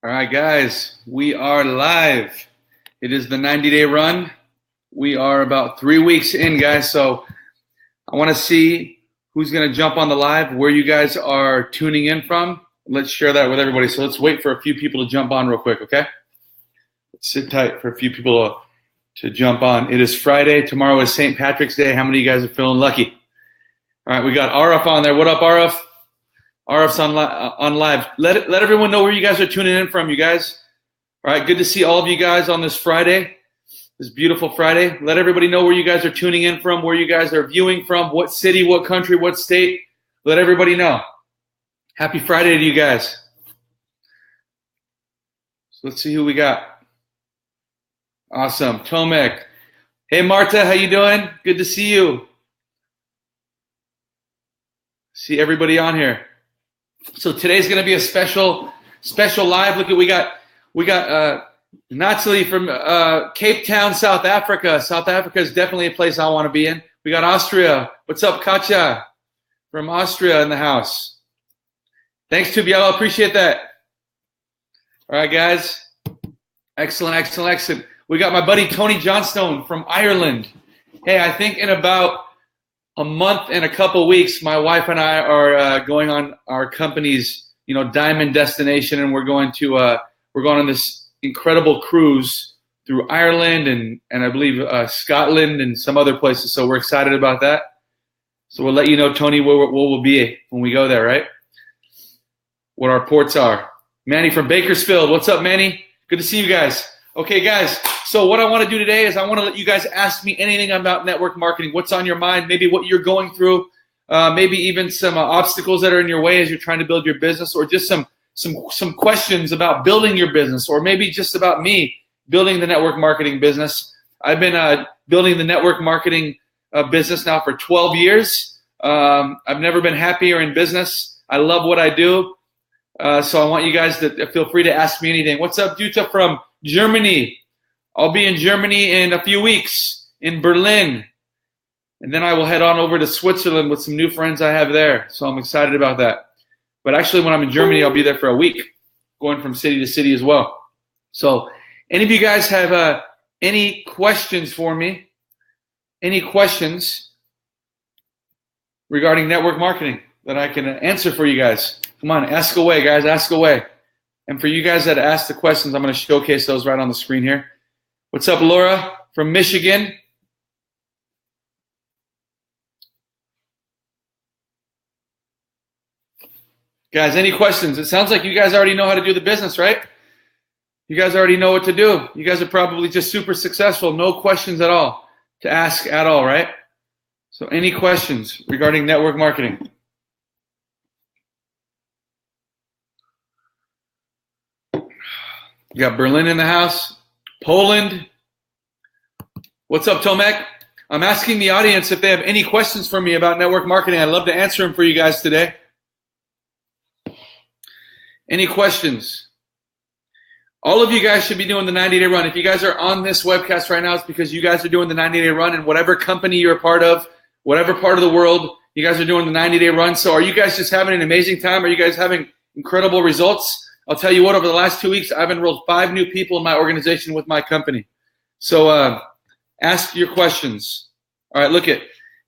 All right, guys, we are live. It is the 90-day run. We are about 3 weeks in, guys, so I want to see who's going to jump on the live, where you guys are tuning in from. Let's share that with everybody. So let's wait for a few people to jump on real quick, okay? Let's sit tight for a few people to jump on. It is Friday. Tomorrow is St. Patrick's Day. How many of you guys are feeling lucky? All right, we got Arif on there. What up, Arif? Arif's on live. Let everyone know where you guys are tuning in from, you guys. All right, good to see all of you guys on this Friday, this beautiful Friday. Let everybody know where you guys are tuning in from, where you guys are viewing from, what city, what country, what state. Let everybody know. Happy Friday to you guys. So let's see who we got. Awesome. Tomek. Hey, Marta, how you doing? Good to see you. See everybody on here. So today's going to be a special live. Look at we got Nazlie from Cape Town, South Africa. South Africa is definitely a place I want to be in. We got Austria. What's up, Katja from Austria in the house? Thanks, Tubiel. Appreciate that. All right, guys. Excellent. We got my buddy Tony Johnstone from Ireland. Hey, I think in about a month and a couple weeks, my wife and I are going on our company's, diamond destination, and we're going on this incredible cruise through Ireland and I believe Scotland and some other places. So we're excited about that. So we'll let you know, Tony, where we'll be when we go there, right? What our ports are. Manny from Bakersfield. What's up, Manny? Good to see you guys. Okay, guys. So what I want to do today is I want to let you guys ask me anything about network marketing. What's on your mind? Maybe what you're going through. Maybe even some obstacles that are in your way as you're trying to build your business, or just some questions about building your business, or maybe just about me building the network marketing business. I've been building the network marketing business now for 12 years. I've never been happier in business. I love what I do. So I want you guys to feel free to ask me anything. What's up, Jutta from Germany? I'll be in Germany in a few weeks, in Berlin. And then I will head on over to Switzerland with some new friends I have there. So I'm excited about that. But actually, when I'm in Germany, I'll be there for a week, going from city to city as well. So any of you guys have any questions for me? Any questions regarding network marketing that I can answer for you guys? Come on, ask away, guys. Ask away. And for you guys that asked the questions, I'm going to showcase those right on the screen here. What's up, Laura from Michigan? Guys, any questions? It sounds like you guys already know how to do the business, right? You guys already know what to do. You guys are probably just super successful. No questions at all to ask at all, right? So any questions regarding network marketing? You got Berlin in the house. Poland. What's up, Tomek? I'm asking the audience if they have any questions for me about network marketing. I'd love to answer them for you guys today. Any questions? All of you guys should be doing the 90-day run. If you guys are on this webcast right now, it's because you guys are doing the 90-day run, and whatever company you're a part of, whatever part of the world, you guys are doing the 90-day run. So are you guys just having an amazing time? Are you guys having incredible results? I'll tell you what, over the last 2 weeks, I've enrolled 5 new people in my organization with my company. So ask your questions. All right, look at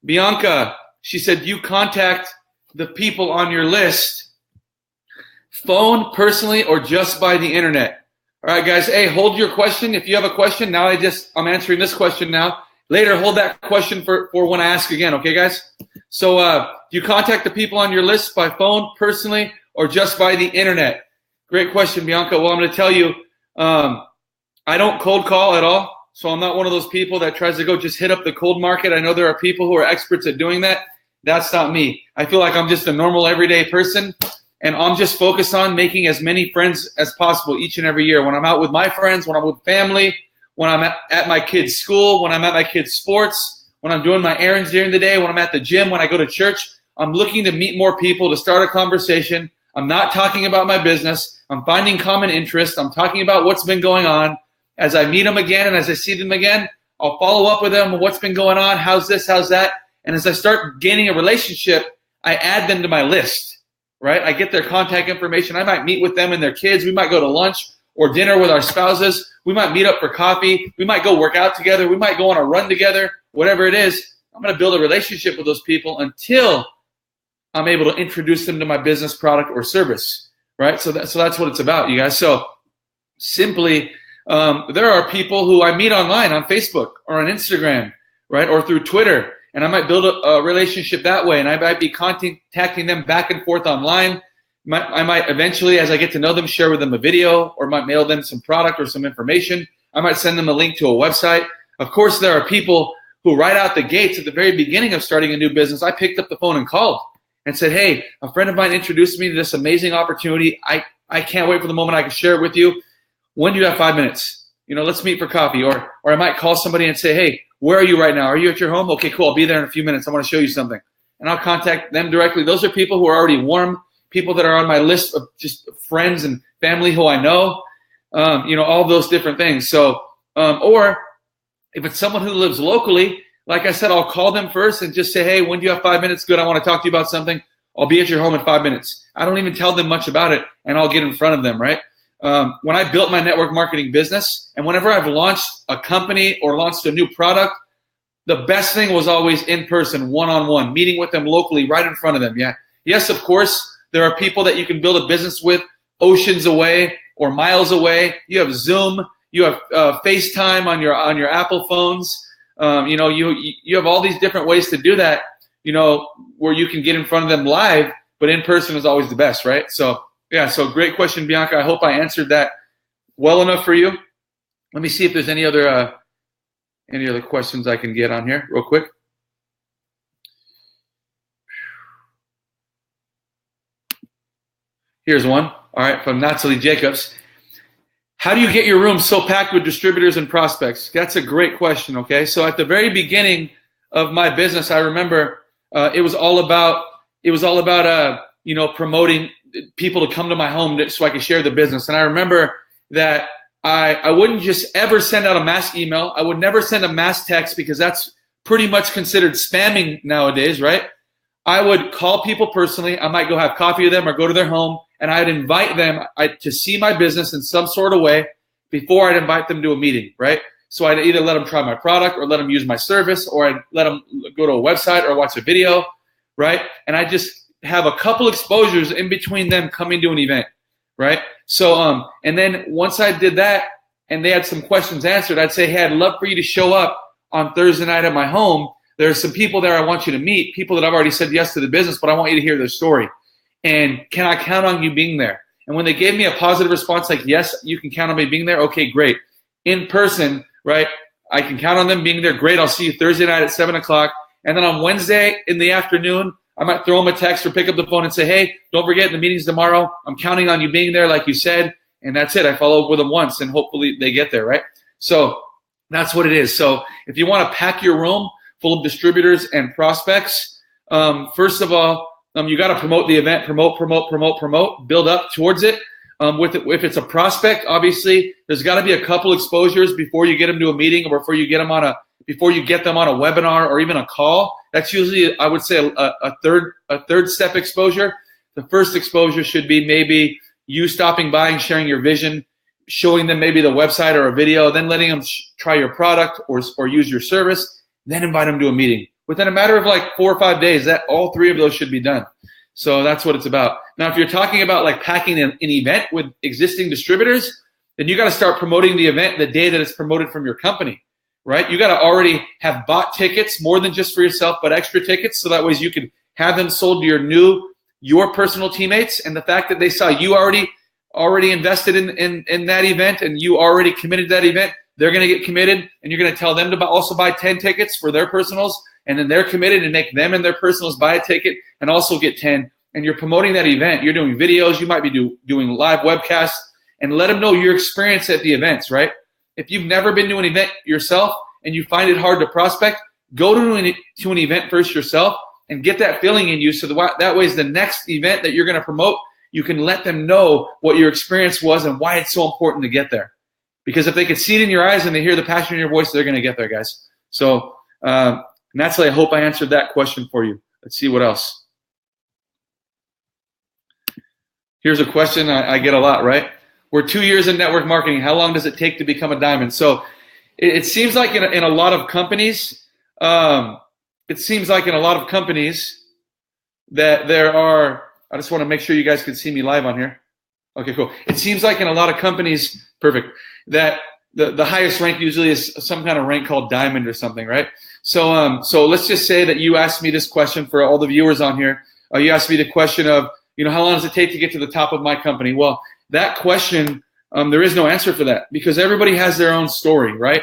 Bianca. She said, you contact the people on your list, phone, personally, or just by the internet. All right, guys, hey, hold your question. If you have a question, now I'm answering this question now. Later, hold that question for when I ask again, okay, guys? So do you contact the people on your list by phone, personally, or just by the internet? Great question, Bianca. Well, I'm going to tell you, I don't cold call at all. So I'm not one of those people that tries to go just hit up the cold market. I know there are people who are experts at doing that. That's not me. I feel like I'm just a normal everyday person, and I'm just focused on making as many friends as possible each and every year. When I'm out with my friends, when I'm with family, when I'm at my kids' school, when I'm at my kids' sports, when I'm doing my errands during the day, when I'm at the gym, when I go to church, I'm looking to meet more people, to start a conversation. I'm not talking about my business. I'm finding common interest. I'm talking about what's been going on. As I meet them again and as I see them again, I'll follow up with them. What's been going on? How's this? How's that? And as I start gaining a relationship, I add them to my list, right? I get their contact information. I might meet with them and their kids. We might go to lunch or dinner with our spouses. We might meet up for coffee. We might go work out together. We might go on a run together, whatever it is. I'm going to build a relationship with those people until I'm able to introduce them to my business, product, or service, right? So that's what it's about, you guys. So simply, there are people who I meet online on Facebook or on Instagram, right, or through Twitter, and I might build a relationship that way, and I might be contacting them back and forth online. I might eventually, as I get to know them, share with them a video, or might mail them some product or some information. I might send them a link to a website. Of course, there are people who right out the gates at the very beginning of starting a new business, I picked up the phone and called and said, hey, a friend of mine introduced me to this amazing opportunity. I can't wait for the moment I can share it with you. When do you have 5 minutes? Let's meet for coffee. Or I might call somebody and say, hey, where are you right now? Are you at your home? Okay, cool. I'll be there in a few minutes. I want to show you something. And I'll contact them directly. Those are people who are already warm, people that are on my list of just friends and family who I know, all those different things. So, or if it's someone who lives locally, like I said, I'll call them first and just say, hey, when do you have 5 minutes? Good, I want to talk to you about something. I'll be at your home in 5 minutes. I don't even tell them much about it, and I'll get in front of them, right? When I built my network marketing business, and whenever I've launched a company or launched a new product, the best thing was always in person, one-on-one, meeting with them locally right in front of them. Yeah. Yes, of course, there are people that you can build a business with oceans away or miles away. You have Zoom, you have FaceTime on your Apple phones. You have all these different ways to do that, where you can get in front of them live, but in person is always the best, right? So, yeah, so great question, Bianca. I hope I answered that well enough for you. Let me see if there's any other questions I can get on here real quick. Here's one. All right, from Nazlie Jacobs. How do you get your room so packed with distributors and prospects? That's a great question, okay? So at the very beginning of my business, I remember it was all about promoting people to come to my home so I could share the business. And I remember that I wouldn't just ever send out a mass email. I would never send a mass text because that's pretty much considered spamming nowadays, right? I would call people personally. I might go have coffee with them or go to their home, and I'd invite them to see my business in some sort of way before I'd invite them to a meeting, right? So I'd either let them try my product or let them use my service, or I'd let them go to a website or watch a video, right? And I just have a couple exposures in between them coming to an event, right? So, and then once I did that and they had some questions answered, I'd say, hey, I'd love for you to show up on Thursday night at my home. There's some people there I want you to meet, people that I've already said yes to the business, but I want you to hear their story. And can I count on you being there? And when they gave me a positive response like, yes, you can count on me being there, okay, great. In person, right, I can count on them being there. Great, I'll see you Thursday night at 7 o'clock. And then on Wednesday in the afternoon, I might throw them a text or pick up the phone and say, hey, don't forget the meeting's tomorrow. I'm counting on you being there like you said. And that's it. I follow up with them once, and hopefully they get there, right? So that's what it is. So if you want to pack your room full of distributors and prospects, first of all, you got to promote the event, promote, build up towards it. If it's a prospect, obviously, there's got to be a couple exposures before you get them to a meeting or before you get them on a webinar or even a call. That's usually, I would say, a third step exposure. The first exposure should be maybe you stopping by and sharing your vision, showing them maybe the website or a video, then letting them try your product or use your service, then invite them to a meeting. Within a matter of like 4 or 5 days, that all three of those should be done. So that's what it's about. Now, if you're talking about like packing an event with existing distributors, then you got to start promoting the event the day that it's promoted from your company, right? You got to already have bought tickets, more than just for yourself, but extra tickets. So that way you can have them sold to your personal teammates. And the fact that they saw you already invested in that event and you already committed to that event, they're going to get committed, and you're going to tell them to also buy 10 tickets for their personals. And then they're committed and make them and their personals buy a ticket and also get 10. And you're promoting that event. You're doing videos. You might be doing live webcasts, and let them know your experience at the events, right? If you've never been to an event yourself and you find it hard to prospect, go to an event first yourself and get that feeling in you, so that way is the next event that you're going to promote, you can let them know what your experience was and why it's so important to get there. Because if they can see it in your eyes and they hear the passion in your voice, they're going to get there, guys. So, Nazlie, I hope I answered that question for you. Let's see what else. Here's a question I get a lot, right? We're 2 years in network marketing. How long does it take to become a diamond? So it seems like in a lot of companies, that there are, I just want to make sure you guys can see me live on here. Okay, cool. It seems like in a lot of companies, perfect, that the highest rank usually is some kind of rank called diamond or something, right? So let's just say that you asked me this question for all the viewers on here. You asked me the question of, how long does it take to get to the top of my company? Well, that question, there is no answer for that because everybody has their own story, right?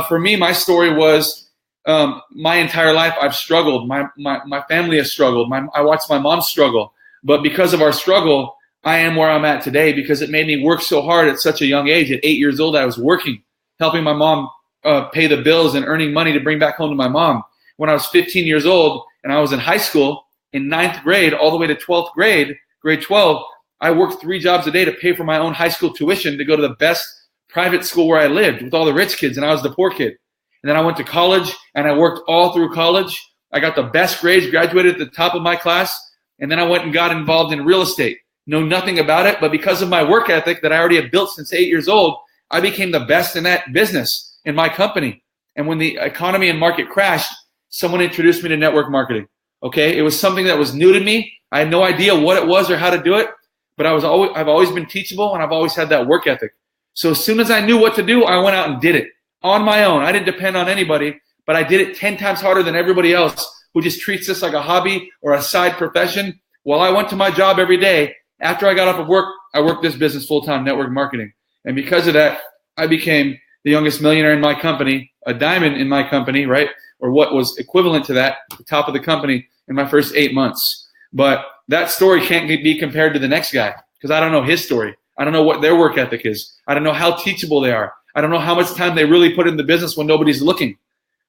For me, my story was my entire life I've struggled. My family has struggled. I watched my mom struggle. But because of our struggle, I am where I'm at today because it made me work so hard at such a young age. At 8 years old, I was working, helping my mom pay the bills and earning money to bring back home to my mom. When I was 15 years old and I was in high school, in 9th grade all the way to 12th grade, grade 12, I worked 3 jobs a day to pay for my own high school tuition to go to the best private school where I lived with all the rich kids, and I was the poor kid. And then I went to college, and I worked all through college. I got the best grades, graduated at the top of my class, and then I went and got involved in real estate. Know nothing about it, but because of my work ethic that I already had built since 8 years old, I became the best in that business, in my company. And when the economy and market crashed, someone introduced me to network marketing. Okay, it was something that was new to me. I had no idea what it was or how to do it, but I've always been teachable, and I've always had that work ethic. So as soon as I knew what to do, I went out and did it on my own. I didn't depend on anybody, but I did it 10 times harder than everybody else who just treats this like a hobby or a side profession. Well, I went to my job every day. After I got off of work, I worked this business full-time, network marketing. And because of that, I became the youngest millionaire in my company, a diamond in my company, right? Or what was equivalent to that, the top of the company in my first 8 months. But that story can't be compared to the next guy because I don't know his story. I don't know what their work ethic is. I don't know how teachable they are. I don't know how much time they really put in the business when nobody's looking.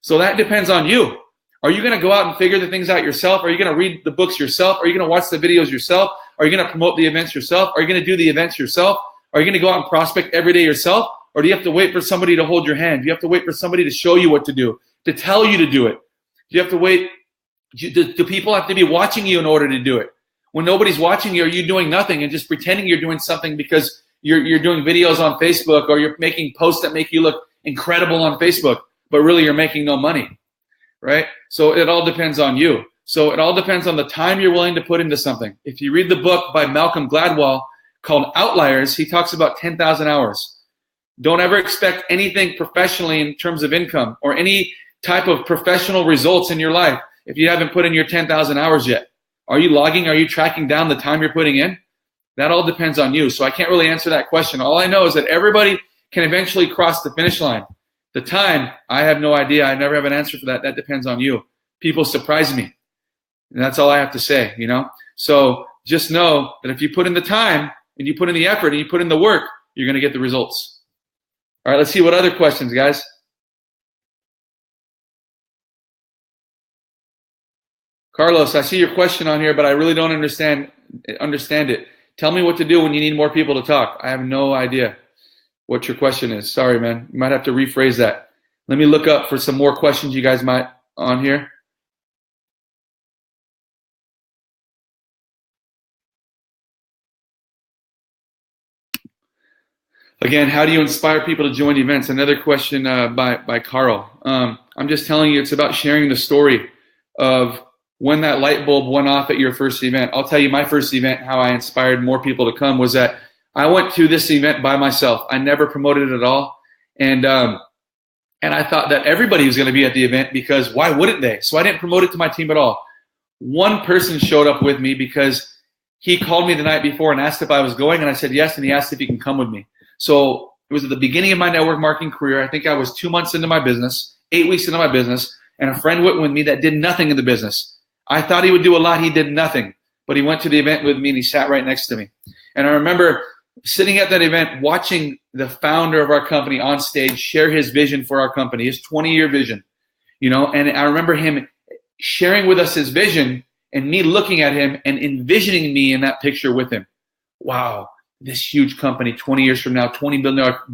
So that depends on you. Are you going to go out and figure the things out yourself? Are you going to read the books yourself? Are you going to watch the videos yourself? Are you going to promote the events yourself? Are you going to do the events yourself? Are you going to go out and prospect every day yourself? Or do you have to wait for somebody to hold your hand? Do you have to wait for somebody to show you what to do, to tell you to do it? Do you have to wait? Do people have to be watching you in order to do it? When nobody's watching you, are you doing nothing and just pretending you're doing something because you're doing videos on Facebook or you're making posts that make you look incredible on Facebook, but really you're making no money, right? So it all depends on you. So it all depends on the time you're willing to put into something. If you read the book by Malcolm Gladwell called Outliers, he talks about 10,000 hours. Don't ever expect anything professionally in terms of income or any type of professional results in your life if you haven't put in your 10,000 hours yet. Are you logging? Are you tracking down the time you're putting in? That all depends on you. So I can't really answer that question. All I know is that everybody can eventually cross the finish line. The time, I have no idea. I never have an answer for that. That depends on you. People surprise me. And that's all I have to say, So just know that if you put in the time and you put in the effort and you put in the work, you're going to get the results. All right, let's see what other questions, guys. Carlos, I see your question on here, but I really don't understand it. Tell me what to do when you need more people to talk. I have no idea what your question is. Sorry, man. You might have to rephrase that. Let me look up for some more questions you guys might on here. Again, how do you inspire people to join events? Another question by Carl. I'm just telling you, it's about sharing the story of when that light bulb went off at your first event. I'll tell you my first event, how I inspired more people to come was that I went to this event by myself. I never promoted it at all. And I thought that everybody was going to be at the event because why wouldn't they? So I didn't promote it to my team at all. One person showed up with me because he called me the night before and asked if I was going, and I said yes, and he asked if he can come with me. So it was at the beginning of my network marketing career. I think I was 2 months into my business, 8 weeks into my business, and a friend went with me that did nothing in the business. I thought he would do a lot. He did nothing, but he went to the event with me and he sat right next to me. And I remember sitting at that event, watching the founder of our company on stage share his vision for our company, his 20-year vision, and I remember him sharing with us his vision and me looking at him and envisioning me in that picture with him. Wow, this huge company, 20 years from now, $20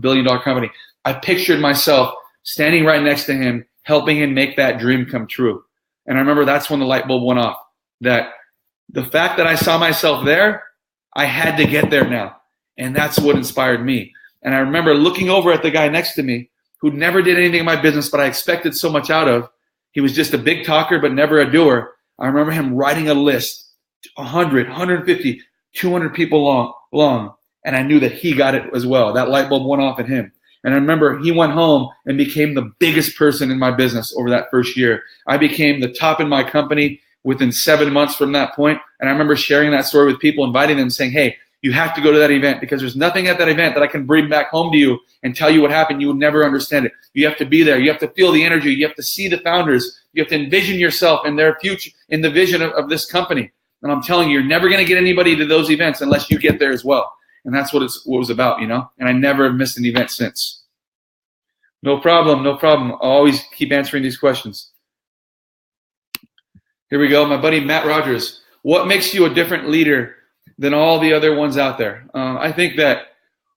billion company. I pictured myself standing right next to him, helping him make that dream come true. And I remember that's when the light bulb went off, that the fact that I saw myself there, I had to get there now. And that's what inspired me. And I remember looking over at the guy next to me who never did anything in my business, but I expected so much out of. He was just a big talker, but never a doer. I remember him writing a list, 100, 150, 200 people long. And I knew that he got it as well. That light bulb went off in him. And I remember he went home and became the biggest person in my business over that first year. I became the top in my company within 7 months from that point. And I remember sharing that story with people, inviting them, saying, hey, you have to go to that event because there's nothing at that event that I can bring back home to you and tell you what happened. You would never understand it. You have to be there. You have to feel the energy. You have to see the founders. You have to envision yourself in their future, in the vision of this company. And I'm telling you, you're never going to get anybody to those events unless you get there as well. And that's what it was about, you know. And I never have missed an event since. No problem, no problem. I'll always keep answering these questions. Here we go. My buddy Matt Rogers. What makes you a different leader than all the other ones out there? I think that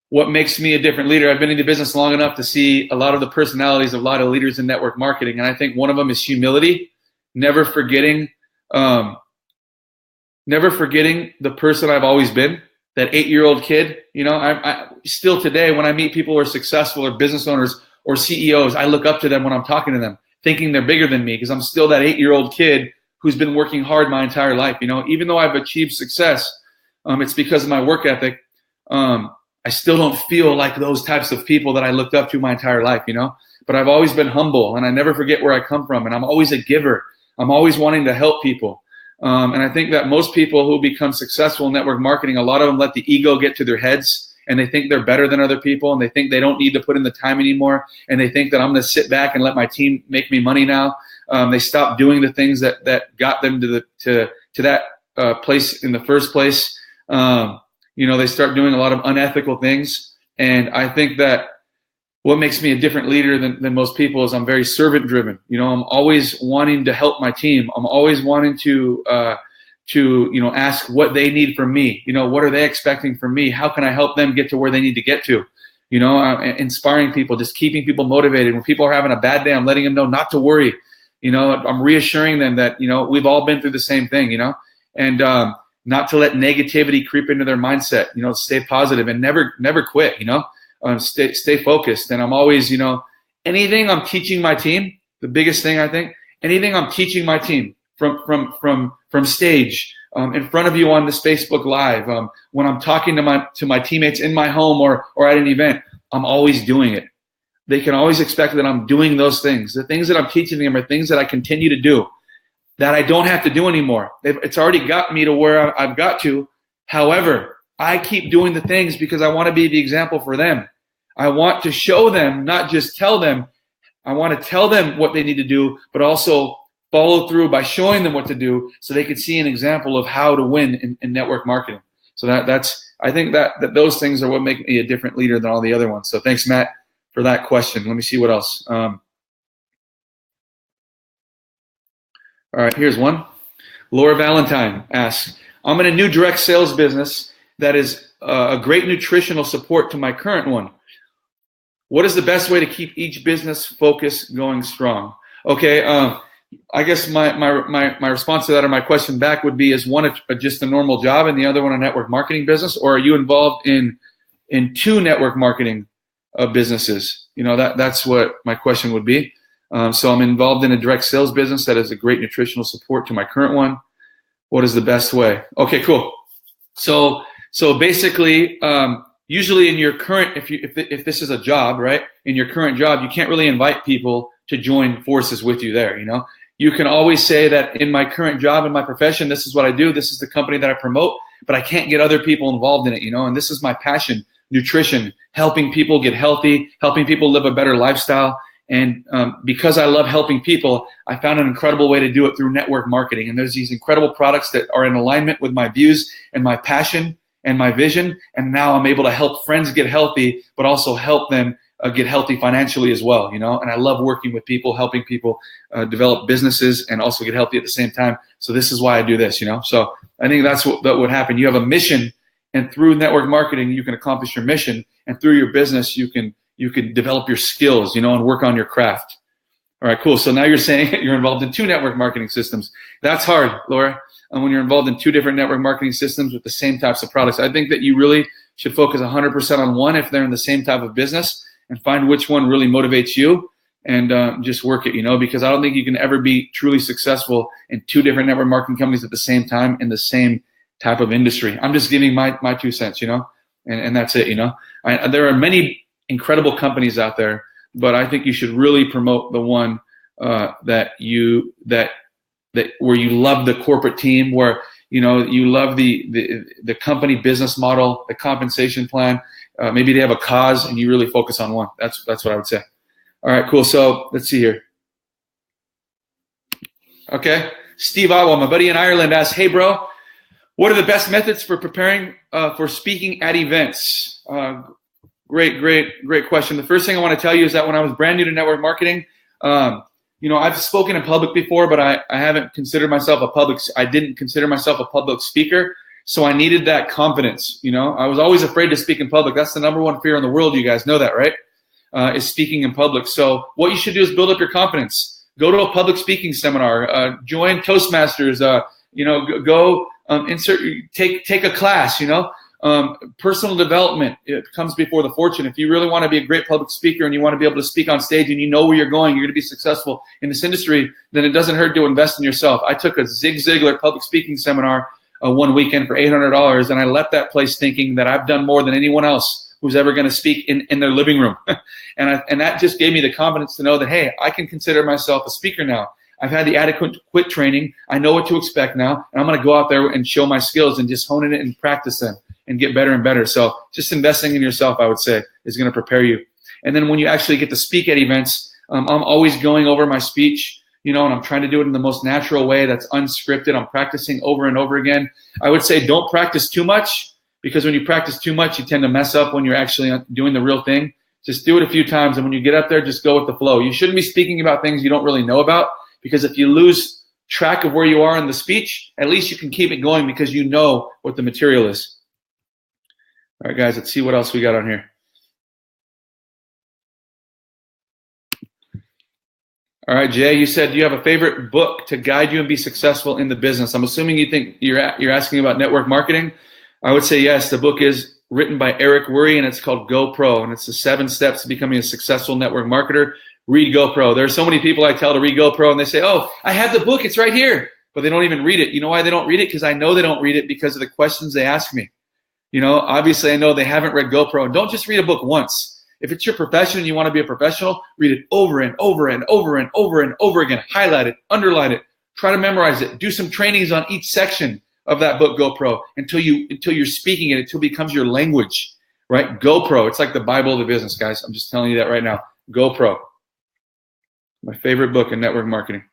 what makes me a different leader, I've been in the business long enough to see a lot of the personalities of a lot of leaders in network marketing. And I think one of them is humility, never forgetting the person I've always been, that 8-year-old kid. You know, I still today, when I meet people who are successful or business owners or CEOs, I look up to them when I'm talking to them, thinking they're bigger than me because I'm still that 8-year-old kid who's been working hard my entire life. You know, even though I've achieved success, it's because of my work ethic. I still don't feel like those types of people that I looked up to my entire life, you know, but I've always been humble and I never forget where I come from. And I'm always a giver. I'm always wanting to help people. And I think that most people who become successful in network marketing, a lot of them let the ego get to their heads and they think they're better than other people and they think they don't need to put in the time anymore. And they think that I'm going to sit back and let my team make me money now. They stop doing the things that got them to that place in the first place. You know, they start doing a lot of unethical things. And I think that what makes me a different leader than most people is I'm very servant driven. You know, I'm always wanting to help my team. I'm always wanting to you know, ask what they need from me. You know, what are they expecting from me? How can I help them get to where they need to get to? You know, inspiring people, just keeping people motivated. When people are having a bad day, I'm letting them know not to worry. You know, I'm reassuring them that, you know, we've all been through the same thing, you know, and not to let negativity creep into their mindset, you know, stay positive and never quit, you know, stay focused. And I'm always, you know, anything I'm teaching my team, the biggest thing I think, anything I'm teaching my team from stage, in front of you on this Facebook Live, when I'm talking to my teammates in my home or at an event, I'm always doing it. They can always expect that I'm doing those things. The things that I'm teaching them are things that I continue to do, that I don't have to do anymore. It's already got me to where I've got to. However, I keep doing the things because I want to be the example for them. I want to show them, not just tell them. I want to tell them what they need to do, but also follow through by showing them what to do so they can see an example of how to win in network marketing. So I think that those things are what make me a different leader than all the other ones. So thanks, Matt, for that question. Let me see what else. All right, here's one. Laura Valentine asks, I'm in a new direct sales business that is a great nutritional support to my current one. What is the best way to keep each business focus going strong? Okay, I guess my response to that, or my question back, would be, is one just a normal job and the other one a network marketing business, or are you involved in two network marketing businesses? You know, that's what my question would be. So I'm involved in a direct sales business that is a great nutritional support to my current one. What is the best way? Okay, cool. So basically, usually in your current, if this is a job, right? In your current job, you can't really invite people to join forces with you there. You know, you can always say that in my current job, in my profession, this is what I do. This is the company that I promote, but I can't get other people involved in it. You know, and this is my passion: nutrition, helping people get healthy, helping people live a better lifestyle. And because I love helping people, I found an incredible way to do it through network marketing. And there's these incredible products that are in alignment with my views and my passion and my vision. And now I'm able to help friends get healthy, but also help them get healthy financially as well, you know. And I love working with people, helping people develop businesses and also get healthy at the same time. So this is why I do this, you know. So I think that would happen. You have a mission, and through network marketing, you can accomplish your mission. And through your business, you can develop your skills, you know, and work on your craft. All right, cool. So now you're saying you're involved in two network marketing systems. That's hard, Laura. when you're involved in two different network marketing systems with the same types of products. I think that you really should focus 100% on one if they're in the same type of business, and find which one really motivates you, and just work it, because I don't think you can ever be truly successful in two different network marketing companies at the same time in the same type of industry. I'm just giving my 2 cents, and that's it, there are many incredible companies out there, but I think you should really promote the one that where you love the corporate team, where you love the company business model, the compensation plan. Maybe they have a cause, and you really focus on one. That's what I would say. All right, cool. So let's see here. Okay, Steve Ottewell, my buddy in Ireland, asks, "Hey, bro, what are the best methods for preparing for speaking at events?" Great question. The first thing I want to tell you is that when I was brand new to network marketing, I've spoken in public before, but I haven't considered myself I didn't consider myself a public speaker. So I needed that confidence. I was always afraid to speak in public. That's the number one fear in the world. You guys know that, right? Is speaking in public. So what you should do is build up your confidence. Go to a public speaking seminar, join Toastmasters, go take a class, personal development, it comes before the fortune. If you really want to be a great public speaker and you want to be able to speak on stage and you know where you're going, you're going to be successful in this industry, then it doesn't hurt to invest in yourself. I took a Zig Ziglar public speaking seminar one weekend for $800, and I left that place thinking that I've done more than anyone else who's ever going to speak in their living room. and that just gave me the confidence to know that, hey, I can consider myself a speaker now. I've had the adequate quit training. I know what to expect now, and I'm going to go out there and show my skills and just hone it and practice them and get better and better. So just investing in yourself, I would say, is going to prepare you. And then when you actually get to speak at events, I'm always going over my speech, and I'm trying to do it in the most natural way that's unscripted. I'm practicing over and over again. I would say don't practice too much, because when you practice too much, you tend to mess up when you're actually doing the real thing. Just do it a few times, and when you get up there, just go with the flow. You shouldn't be speaking about things you don't really know about, because if you lose track of where you are in the speech, at least you can keep it going because you know what the material is. All right, guys, let's see what else we got on here. All right, Jay, you said, do you have a favorite book to guide you and be successful in the business? I'm assuming you think you're asking about network marketing. I would say yes. The book is written by Eric Worre, and it's called Go Pro, and it's the 7 steps to becoming a successful network marketer. Read Go Pro. There are so many people I tell to read Go Pro, and they say, oh, I have the book. It's right here. But they don't even read it. You know why they don't read it? Because I know they don't read it because of the questions they ask me. Obviously I know they haven't read Go Pro. And don't just read a book once. If it's your profession and you want to be a professional, read it over and over and over and over and over again. Highlight it, underline it, try to memorize it. Do some trainings on each section of that book, Go Pro, until you're speaking it, until it becomes your language, right? Go Pro. It's like the Bible of the business, guys. I'm just telling you that right now. Go Pro. My favorite book in network marketing.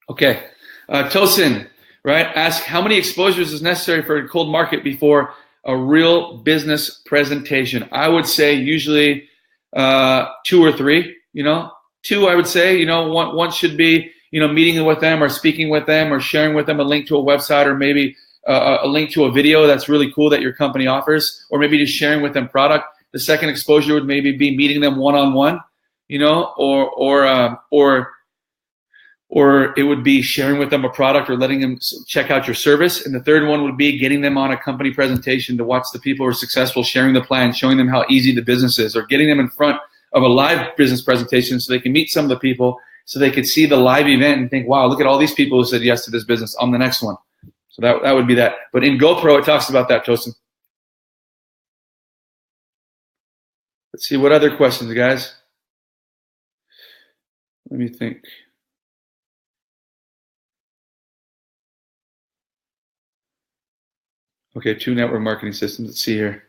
Okay. Tosin, right? Ask, how many exposures is necessary for a cold market before a real business presentation? I would say usually 2 or 3, 2, I would say, one should be, meeting with them or speaking with them or sharing with them a link to a website, or maybe a link to a video that's really cool that your company offers, or maybe just sharing with them product. The second exposure would maybe be meeting them one-on-one, or it would be sharing with them a product or letting them check out your service. And the third one would be getting them on a company presentation to watch the people who are successful, sharing the plan, showing them how easy the business is, or getting them in front of a live business presentation so they can meet some of the people, so they could see the live event and think, wow, look at all these people who said yes to this business. I'm the next one. So that would be that. But in GoPro, it talks about that, Tosin. Let's see, what other questions, guys? Let me think. Okay, 2 network marketing systems. Let's see here.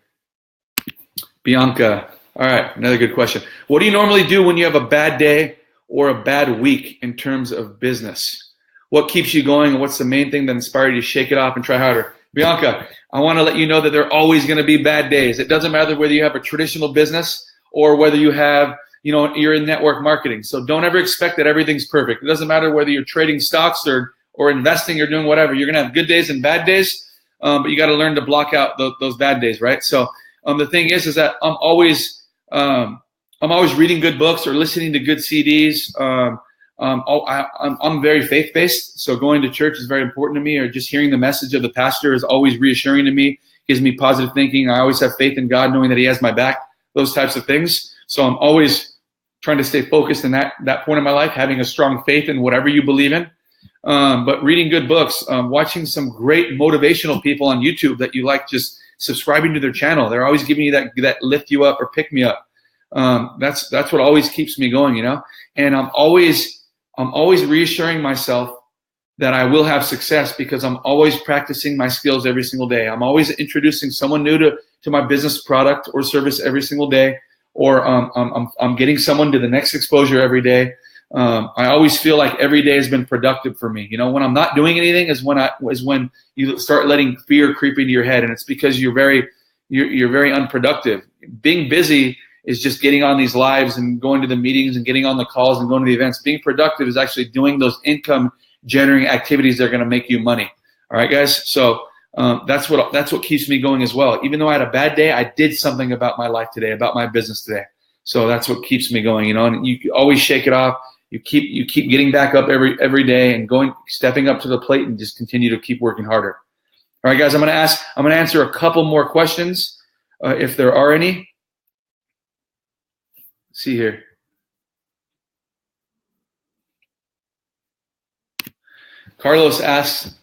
Bianca. All right, another good question. What do you normally do when you have a bad day or a bad week in terms of business? What keeps you going, and what's the main thing that inspired you to shake it off and try harder? Bianca, I want to let you know that there are always going to be bad days. It doesn't matter whether you have a traditional business or whether you have, you're in network marketing. So don't ever expect that everything's perfect. It doesn't matter whether you're trading stocks or investing or doing whatever. You're going to have good days and bad days. But you got to learn to block out those bad days, right? So the thing is that I'm always reading good books or listening to good CDs. I'm very faith-based, so going to church is very important to me, or just hearing the message of the pastor is always reassuring to me, gives me positive thinking. I always have faith in God, knowing that he has my back, those types of things. So I'm always trying to stay focused in that point in my life, having a strong faith in whatever you believe in. But reading good books, watching some great motivational people on YouTube that you like, just subscribing to their channel. They're always giving you that lift you up or pick me up. That's what always keeps me going, And I'm always reassuring myself that I will have success, because I'm always practicing my skills every single day. I'm always introducing someone new to my business product or service every single day, or I'm getting someone to the next exposure every day. I always feel like every day has been productive for me. When I'm not doing anything is when you start letting fear creep into your head, and it's because you're very unproductive. Being busy is just getting on these lives and going to the meetings and getting on the calls and going to the events. Being productive is actually doing those income generating activities that are going to make you money. All right, guys. So that's what keeps me going as well. Even though I had a bad day, I did something about my life today, about my business today. So that's what keeps me going. And you always shake it off. You keep getting back up every day and stepping up to the plate, and just continue to keep working harder. All right, guys. I'm going to answer a couple more questions if there are any. See here. Carlos asks,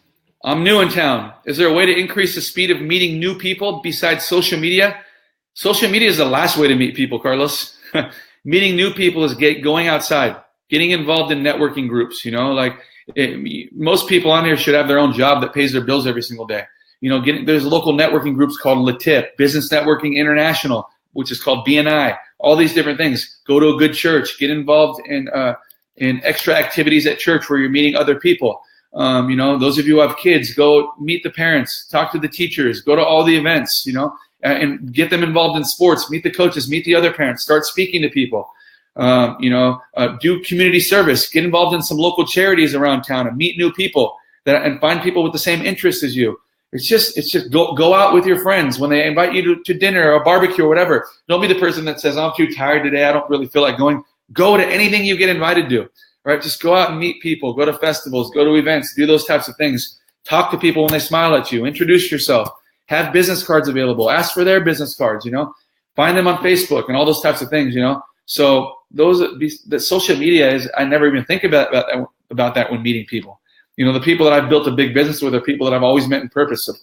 I'm new in town. Is there a way to increase the speed of meeting new people besides social media? Social media is the last way to meet people, Carlos. Meeting new people is going outside, getting involved in networking groups. Most people on here should have their own job that pays their bills every single day. There's local networking groups called LaTip, Business Networking International, which is called BNI. All these different things. Go to a good church. Get involved in extra activities at church where you're meeting other people. Those of you who have kids, go meet the parents, talk to the teachers, go to all the events, and get them involved in sports. Meet the coaches, meet the other parents, start speaking to people. Do community service. Get involved in some local charities around town and meet new people and find people with the same interests as you. It's just go out with your friends when they invite you to dinner or a barbecue or whatever. Don't be the person that says, I'm too tired today, I don't really feel like going. Go to anything you get invited to, right? Just go out and meet people, go to festivals, go to events, do those types of things. Talk to people when they smile at you, introduce yourself, have business cards available, ask for their business cards, find them on Facebook and all those types of things, So the social media is, I never even think about that when meeting people. The people that I've built a big business with are people that I've always met in person.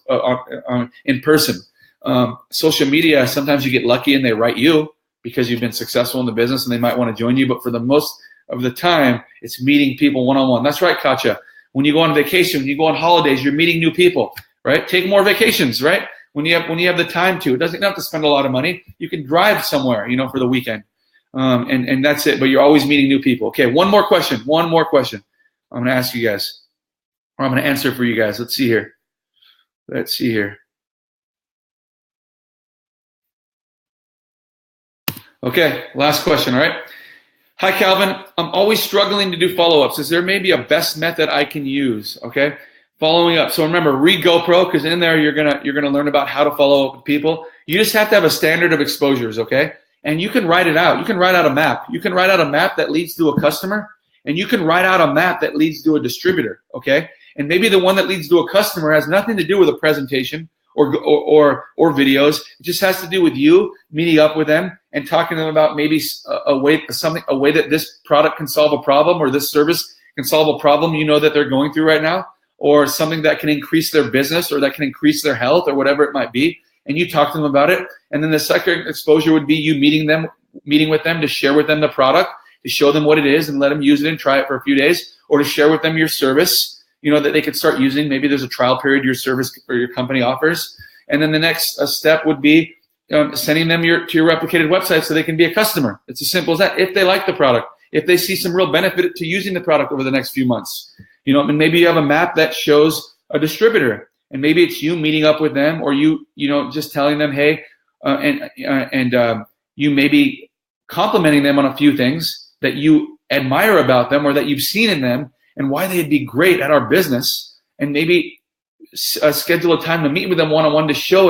Social media, sometimes you get lucky and they write you because you've been successful in the business and they might want to join you. But for the most of the time, it's meeting people one-on-one. That's right, Katya. When you go on vacation, when you go on holidays, you're meeting new people, right? Take more vacations, right? When you have the time to. It doesn't have to spend a lot of money. You can drive somewhere, for the weekend. And that's it. But you're always meeting new people. Okay, one more question. I'm going to ask you guys. Or I'm going to answer for you guys. Let's see here. Okay, last question, all right? Hi, Calvin. I'm always struggling to do follow-ups. Is there maybe a best method I can use, okay? Following up. So remember, read GoPro, because in there you're gonna learn about how to follow up with people. You just have to have a standard of exposures, okay? And you can write it out. You can write out a map. You can write out a map that leads to a customer, and you can write out a map that leads to a distributor, okay? And maybe the one that leads to a customer has nothing to do with a presentation or videos. It just has to do with you meeting up with them and talking to them about maybe a way that this product can solve a problem, or this service can solve a problem that they're going through right now, or something that can increase their business or that can increase their health or whatever it might be. And you talk to them about it. And then the second exposure would be you meeting with them to share with them the product, to show them what it is and let them use it and try it for a few days, or to share with them your service, that they could start using. Maybe there's a trial period your service or your company offers. And then the next step would be sending them to your replicated website so they can be a customer. It's as simple as that. If they like the product, if they see some real benefit to using the product over the next few months, and maybe you have a map that shows a distributor, and maybe it's you meeting up with them, or you just telling them, hey, and you maybe complimenting them on a few things that you admire about them or that you've seen in them, and why they'd be great at our business, and maybe schedule a time to meet with them one-on-one to show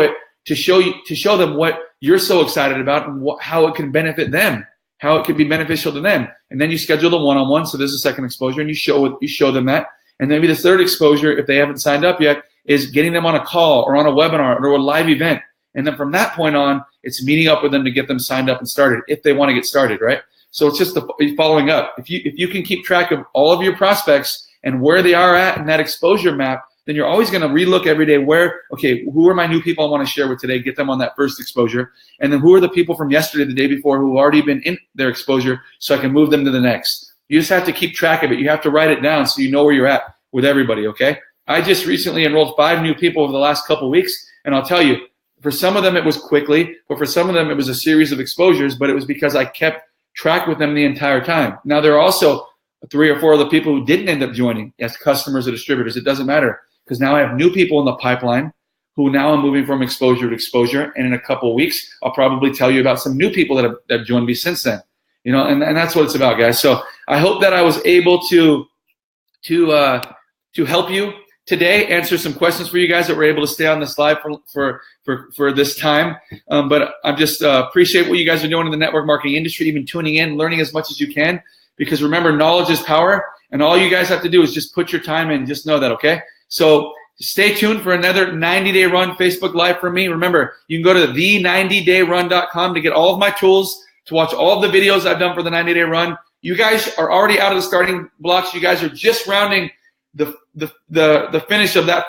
them what you're so excited about and how it can benefit them, how it could be beneficial to them. And then you schedule the one-on-one. So there's a second exposure, and you show them that. And maybe the third exposure, if they haven't signed up yet, is getting them on a call or on a webinar or a live event. And then from that point on, it's meeting up with them to get them signed up and started if they want to get started, right? So it's just the following up. If you can keep track of all of your prospects and where they are at in that exposure map, then you're always going to relook every day who are my new people I want to share with today, get them on that first exposure. And then who are the people from yesterday, the day before, who have already been in their exposure so I can move them to the next. You just have to keep track of it. You have to write it down so you know where you're at with everybody, okay? I just recently enrolled 5 new people over the last couple of weeks, and I'll tell you, for some of them it was quickly, but for some of them it was a series of exposures, but it was because I kept track with them the entire time. Now, there are also 3 or 4 other people who didn't end up joining as customers or distributors. It doesn't matter, because now I have new people in the pipeline who now I'm moving from exposure to exposure, and in a couple of weeks, I'll probably tell you about some new people that have joined me since then. You know, and that's what it's about, guys. So I hope that I was able to help you today, answer some questions for you guys that were able to stay on this live for this time. But I just appreciate what you guys are doing in the network marketing industry, even tuning in, learning as much as you can, because remember, knowledge is power, and all you guys have to do is just put your time in. Just know that, okay? So stay tuned for another 90-day run Facebook Live from me. Remember, you can go to the90dayrun.com to get all of my tools, to watch all of the videos I've done for the 90-day run. You guys are already out of the starting blocks. You guys are just rounding the finish of that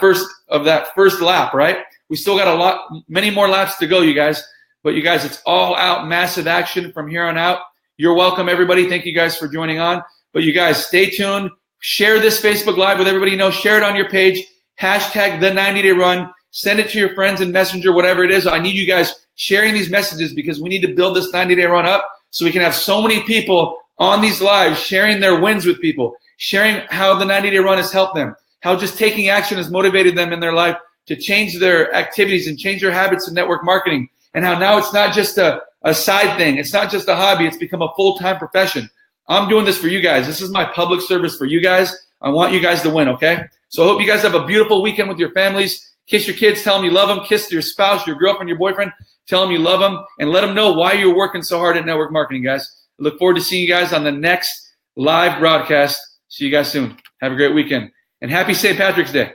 first lap, right? We still got many more laps to go, you guys. But you guys, it's all out, massive action from here on out. You're welcome, everybody. Thank you guys for joining on. But you guys, stay tuned. Share this Facebook Live with everybody you know. Share it on your page. Hashtag the 90-day run. Send it to your friends in Messenger, whatever it is. I need you guys sharing these messages because we need to build this 90-day run up so we can have so many people on these lives sharing their wins with people, sharing how the 90-day run has helped them, how just taking action has motivated them in their life to change their activities and change their habits in network marketing, and how now it's not just a side thing. It's not just a hobby. It's become a full-time profession. I'm doing this for you guys. This is my public service for you guys. I want you guys to win, okay? So I hope you guys have a beautiful weekend with your families. Kiss your kids. Tell them you love them. Kiss your spouse, your girlfriend, your boyfriend. Tell them you love them, and let them know why you're working so hard at network marketing, guys. I look forward to seeing you guys on the next live broadcast. See you guys soon. Have a great weekend. And happy St. Patrick's Day.